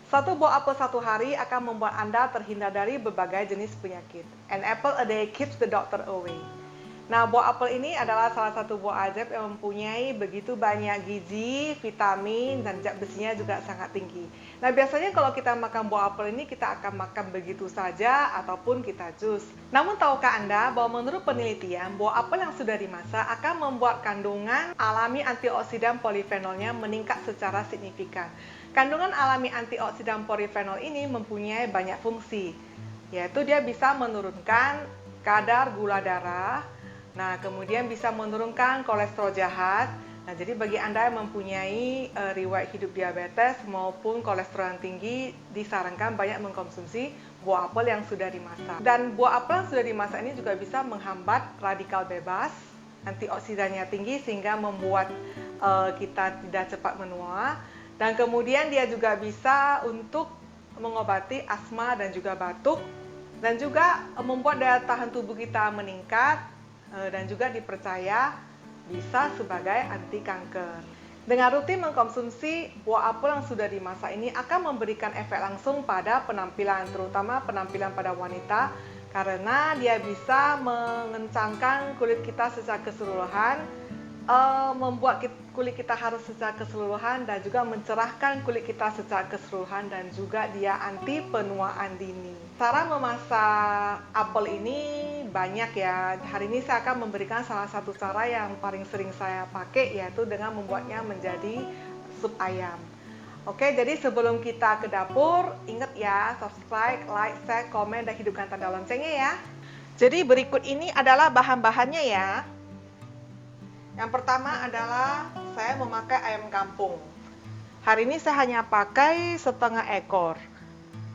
Satu buah apel satu hari akan membuat Anda terhindar dari berbagai jenis penyakit. An apple a day keeps the doctor away. Nah, buah apel ini adalah salah satu buah ajaib yang mempunyai begitu banyak gizi, vitamin, dan zat besinya juga sangat tinggi. Nah, biasanya kalau kita makan buah apel ini, kita akan makan begitu saja ataupun kita jus. Namun, tahukah Anda bahwa menurut penelitian, buah apel yang sudah dimasak akan membuat kandungan alami antioksidan polifenolnya meningkat secara signifikan. Kandungan alami antioksidan polifenol ini mempunyai banyak fungsi, yaitu dia bisa menurunkan kadar gula darah. Nah, kemudian bisa menurunkan kolesterol jahat. Nah, jadi bagi Anda yang mempunyai riwayat hidup diabetes maupun kolesterol yang tinggi, disarankan banyak mengkonsumsi buah apel yang sudah dimasak. Dan buah apel yang sudah dimasak ini juga bisa menghambat radikal bebas, antioksidannya tinggi sehingga membuat kita tidak cepat menua. Dan kemudian dia juga bisa untuk mengobati asma dan juga batuk, dan juga membuat daya tahan tubuh kita meningkat, dan juga dipercaya bisa sebagai anti kanker. Dengan rutin mengkonsumsi buah apel yang sudah dimasak ini akan memberikan efek langsung pada penampilan, terutama penampilan pada wanita, karena dia bisa mengencangkan kulit kita secara keseluruhan, membuat kulit kita harus secara keseluruhan, dan juga mencerahkan kulit kita secara keseluruhan, dan juga dia anti penuaan dini. Cara memasak apel ini banyak ya. Hari ini saya akan memberikan salah satu cara yang paling sering saya pakai, yaitu dengan membuatnya menjadi sup ayam. Oke, jadi sebelum kita ke dapur, ingat ya, subscribe, like, share, komen, dan hidupkan tanda loncengnya ya. Jadi berikut ini adalah bahan-bahannya ya. Yang pertama adalah saya memakai ayam kampung. Hari ini saya hanya pakai setengah ekor.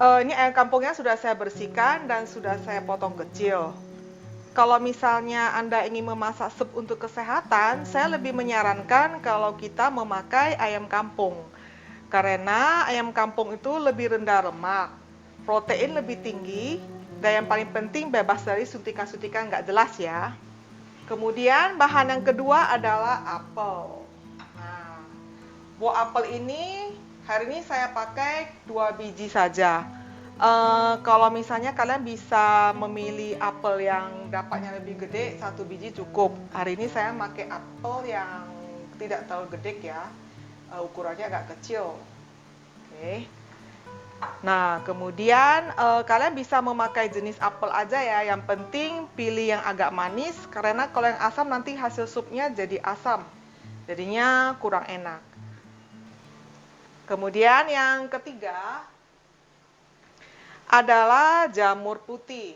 Ini ayam kampungnya sudah saya bersihkan dan sudah saya potong kecil. Kalau misalnya Anda ingin memasak sup untuk kesehatan, saya lebih menyarankan kalau kita memakai ayam kampung. Karena ayam kampung itu lebih rendah lemak, protein lebih tinggi, dan yang paling penting bebas dari suntikan-suntikan nggak jelas ya. Kemudian bahan yang kedua adalah apel. Nah, buah apel ini hari ini saya pakai 2 biji saja. Kalau misalnya kalian bisa memilih apel yang dapatnya lebih gede, 1 biji cukup. Hari ini saya pakai apel yang tidak terlalu gede ya, ukurannya agak kecil. Oke. Nah, kemudian kalian bisa memakai jenis apel aja ya. Yang penting pilih yang agak manis, karena kalau yang asam nanti hasil supnya jadi asam. Jadinya kurang enak. Kemudian yang ketiga adalah jamur putih.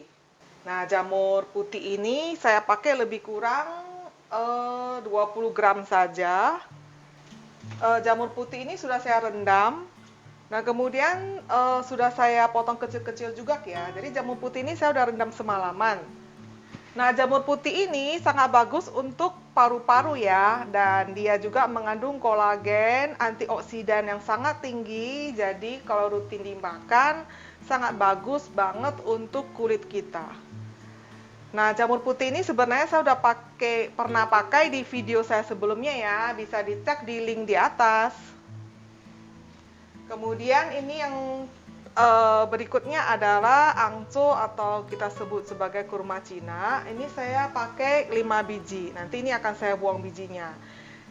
Nah, jamur putih ini saya pakai lebih kurang 20 gram saja. Jamur putih ini sudah saya rendam. Nah, kemudian sudah saya potong kecil-kecil juga ya. Jadi jamur putih ini saya udah rendam semalaman. Nah, jamur putih ini sangat bagus untuk paru-paru ya. Dan dia juga mengandung kolagen, antioksidan yang sangat tinggi. Jadi kalau rutin dimakan, sangat bagus banget untuk kulit kita. Nah, jamur putih ini sebenarnya saya udah pernah pakai di video saya sebelumnya ya. Bisa dicek di link di atas. Kemudian ini yang berikutnya adalah angco atau kita sebut sebagai kurma Cina. Ini saya pakai 5 biji. Nanti ini akan saya buang bijinya.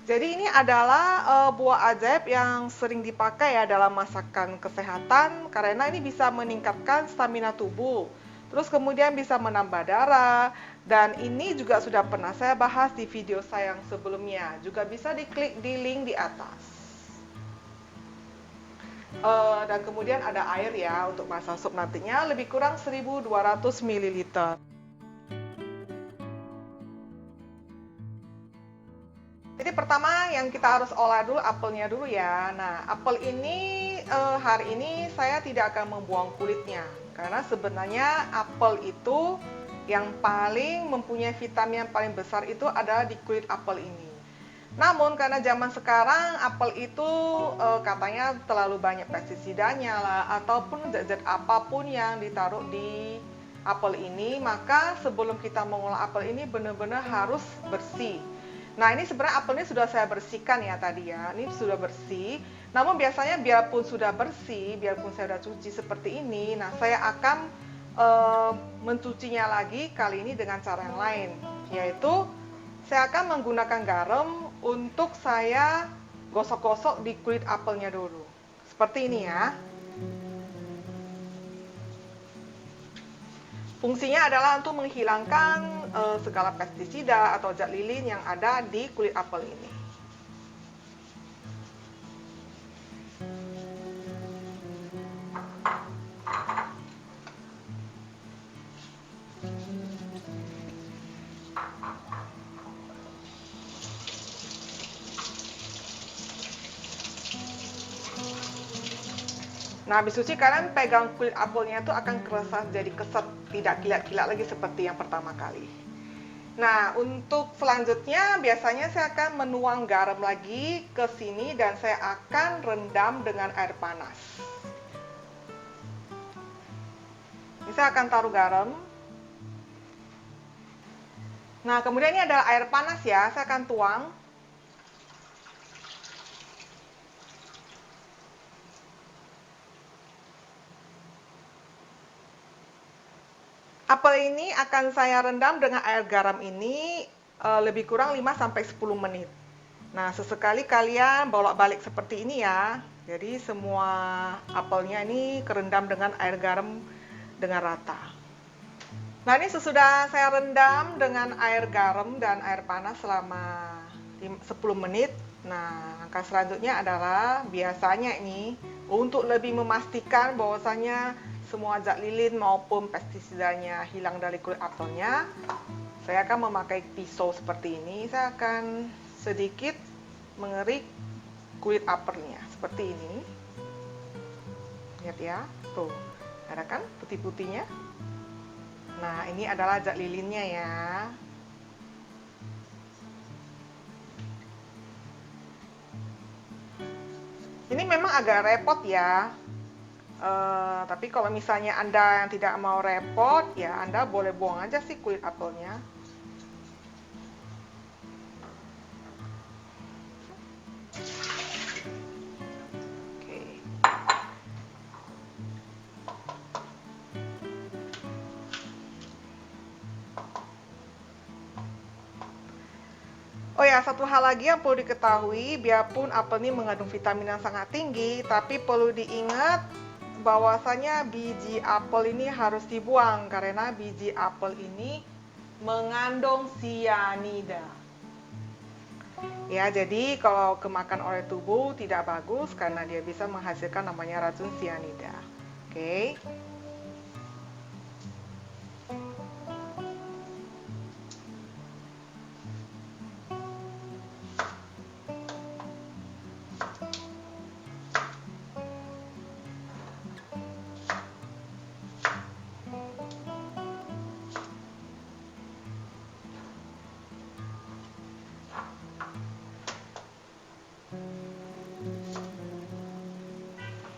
Jadi ini adalah buah ajaib yang sering dipakai ya dalam masakan kesehatan, karena ini bisa meningkatkan stamina tubuh. Terus kemudian bisa menambah darah, dan ini juga sudah pernah saya bahas di video saya yang sebelumnya. Juga bisa diklik di link di atas. Dan kemudian ada air ya untuk masak sup nantinya, lebih kurang 1200 ml. Jadi pertama yang kita harus olah dulu apelnya dulu ya. Nah, apel ini hari ini saya tidak akan membuang kulitnya, karena sebenarnya apel itu yang paling mempunyai vitamin yang paling besar itu adalah di kulit apel ini. Namun karena zaman sekarang apel itu katanya terlalu banyak pestisidanya lah, ataupun zat-zat apapun yang ditaruh di apel ini, maka sebelum kita mengolah apel ini benar-benar harus bersih. Nah, ini sebenarnya apelnya sudah saya bersihkan ya tadi ya. Ini sudah bersih. Namun biasanya biarpun sudah bersih, biarpun saya sudah cuci seperti ini, nah saya akan mencucinya lagi kali ini dengan cara yang lain, yaitu saya akan menggunakan garam untuk saya gosok-gosok di kulit apelnya dulu. Seperti ini ya. Fungsinya adalah untuk menghilangkan segala pestisida atau zat lilin yang ada di kulit apel ini. Nah, habis cuci kalian pegang kulit apelnya itu akan kerasa jadi keset, tidak kilat-kilat lagi seperti yang pertama kali. Nah, untuk selanjutnya biasanya saya akan menuang garam lagi ke sini dan saya akan rendam dengan air panas. Ini saya akan taruh garam. Nah, kemudian ini adalah air panas ya, saya akan tuang. Apel ini akan saya rendam dengan air garam ini lebih kurang 5-10 menit. Nah, sesekali kalian bolak-balik seperti ini ya. Jadi semua apelnya ini kerendam dengan air garam dengan rata. Nah, ini sesudah saya rendam dengan air garam dan air panas selama 10 menit. Nah, langkah selanjutnya adalah biasanya ini untuk lebih memastikan bahwasanya semua zat lilin maupun pestisidanya hilang dari kulit apelnya, saya akan memakai pisau seperti ini. Saya akan sedikit mengerik kulit apelnya seperti ini. Lihat ya, tuh ada kan putih-putihnya. Nah, ini adalah zat lilinnya ya. Ini memang agak repot ya. Tapi kalau misalnya Anda yang tidak mau repot, ya Anda boleh buang aja sih kulit apelnya. Oke. Oh ya, satu hal lagi yang perlu diketahui, biarpun apel ini mengandung vitamin yang sangat tinggi, tapi perlu diingat bahwasanya biji apel ini harus dibuang karena biji apel ini mengandung sianida. Ya, jadi kalau kemakan oleh tubuh tidak bagus karena dia bisa menghasilkan namanya racun sianida. Oke.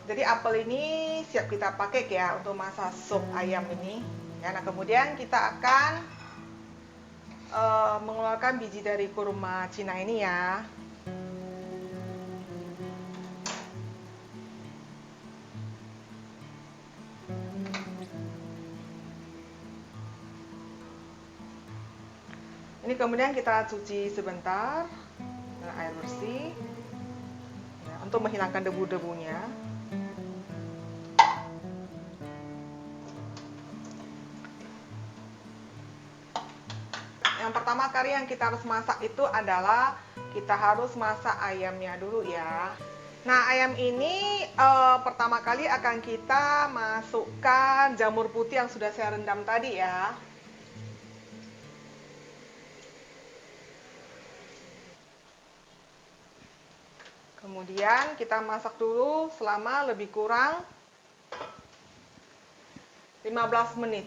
Jadi apel ini siap kita pakai ya untuk masak sup ayam ini. Ya, nah kemudian kita akan mengeluarkan biji dari kurma Cina ini ya. Ini kemudian kita cuci sebentar dengan air bersih ya, untuk menghilangkan debu-debunya. Yang pertama kali yang kita harus masak itu adalah kita harus masak ayamnya dulu ya. Nah, ayam ini pertama kali akan kita masukkan jamur putih yang sudah saya rendam tadi ya. Kemudian kita masak dulu selama lebih kurang 15 menit.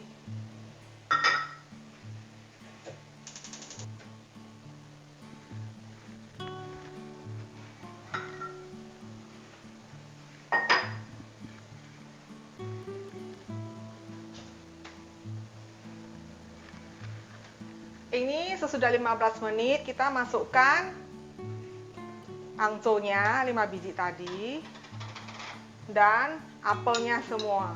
Ini sesudah 15 menit kita masukkan angconya 5 biji tadi dan apelnya semua.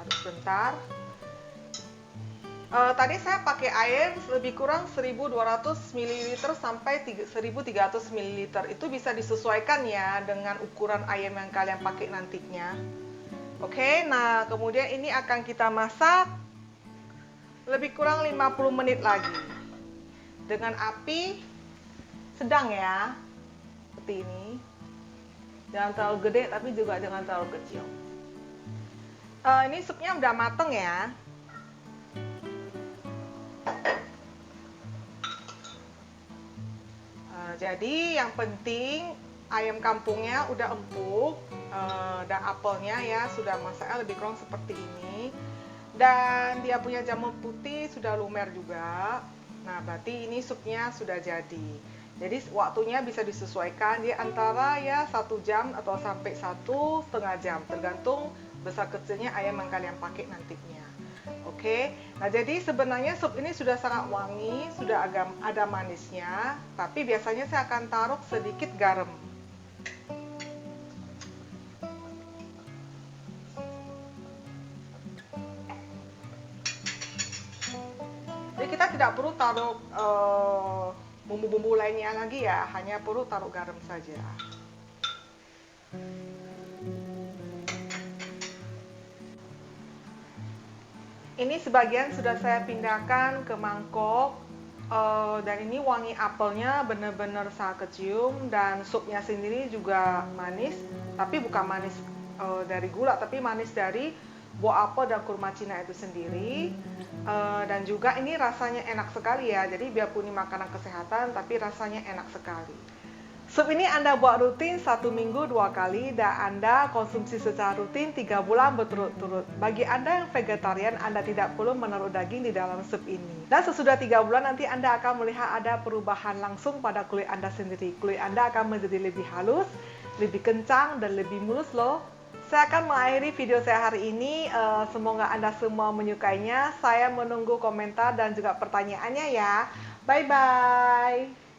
Aduk sebentar. Tadi saya pakai air lebih kurang 1200 ml sampai 1300 ml. Itu bisa disesuaikan ya dengan ukuran ayam yang kalian pakai nantinya. Oke, nah kemudian ini akan kita masak lebih kurang 50 menit lagi. Dengan api sedang ya. Seperti ini. Jangan terlalu gede tapi juga jangan terlalu kecil. Ini supnya udah mateng ya. Jadi yang penting ayam kampungnya udah empuk dan apelnya ya sudah masaknya lebih kurang seperti ini, dan dia punya jamur putih sudah lumer juga. Nah berarti ini supnya sudah jadi. Jadi waktunya bisa disesuaikan dia antara ya 1 jam atau sampai 1,5 jam tergantung besar kecilnya ayam yang kalian pakai nantinya. Oke, nah jadi sebenarnya sup ini sudah sangat wangi, sudah agak ada manisnya, tapi biasanya saya akan taruh sedikit garam. Jadi kita tidak perlu taruh bumbu-bumbu lainnya lagi ya, hanya perlu taruh garam saja. Ini sebagian sudah saya pindahkan ke mangkok, dan ini wangi apelnya benar-benar sangat kecium, dan supnya sendiri juga manis, tapi bukan manis dari gula, tapi manis dari buah apel dan kurma Cina itu sendiri. Dan juga ini rasanya enak sekali ya, jadi biarpun ini makanan kesehatan, tapi rasanya enak sekali. Sup ini Anda buat rutin 1 minggu 2 kali dan Anda konsumsi secara rutin 3 bulan berturut-turut. Bagi Anda yang vegetarian, Anda tidak perlu menaruh daging di dalam sup ini. Dan sesudah 3 bulan nanti Anda akan melihat ada perubahan langsung pada kulit Anda sendiri. Kulit Anda akan menjadi lebih halus, lebih kencang, dan lebih mulus loh. Saya akan mengakhiri video saya hari ini. Semoga Anda semua menyukainya. Saya menunggu komentar dan juga pertanyaannya ya. Bye-bye.